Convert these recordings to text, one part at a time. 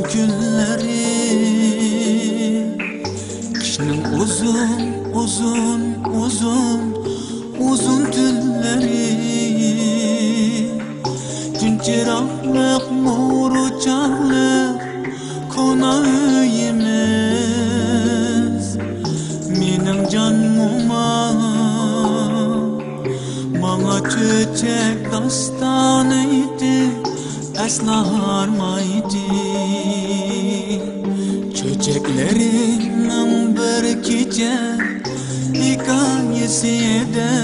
günleri, kışның uzun tünleri, gün çıraklık nuru çağlık kona öyimiz. Mening canıma bana çöçek dastanıydı, asla harmaydı. Çöçeklerinin bir gece hikayesi de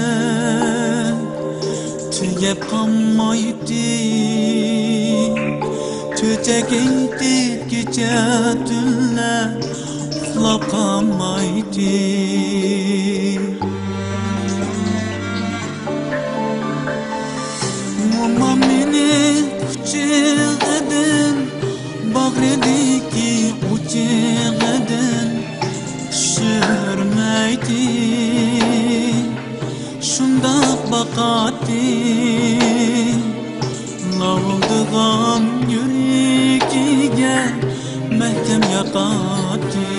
tüyep kalmaydı. Çöçek eğitip gece tünler uxlab kalmaydı. Mama meni kucağıdın, bağrıdaki ucağıdın düşürmeydi. Şundaq bakatı, lavulduğan yüreğine mehkem yakatı.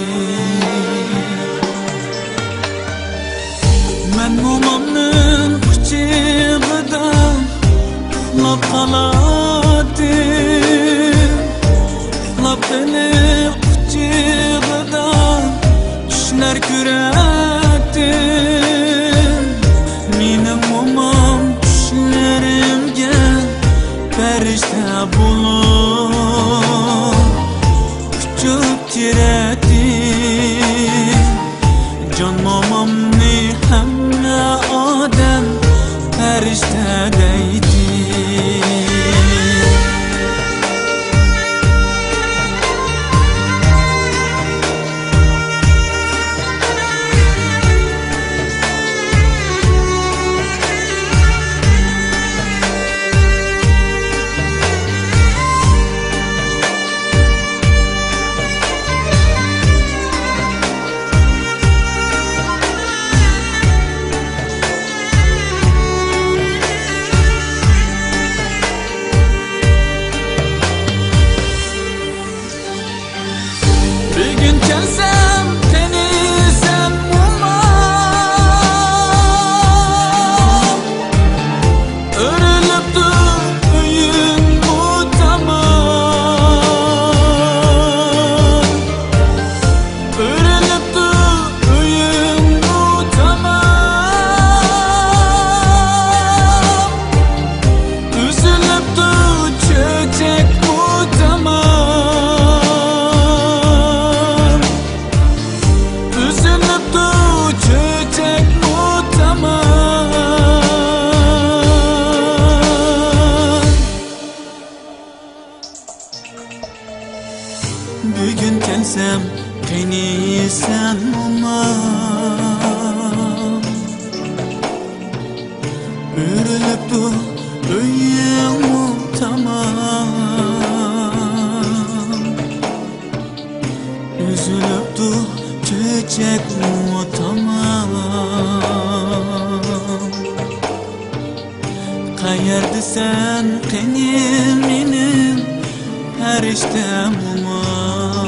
Men momamның kucağıda uxlab qaladım, uxlab qilib kucağıda tushlar ko'radim. Mening momam tushlarimga farishta bo'lib kuchib kiradi. Jon momamni hamma odam farishta deydi. Bir gün gelsem seni sen bulmam, örülüp dur öyün utamam, örülüp dur öyün utamam, üzülüp dur çöçek utamam. Bugün gelsem beni sen olmam, örülüp dur öyüm utamam, üzülüp dur çöçek utamam. Qayerda sen qani mening farishtam olmam.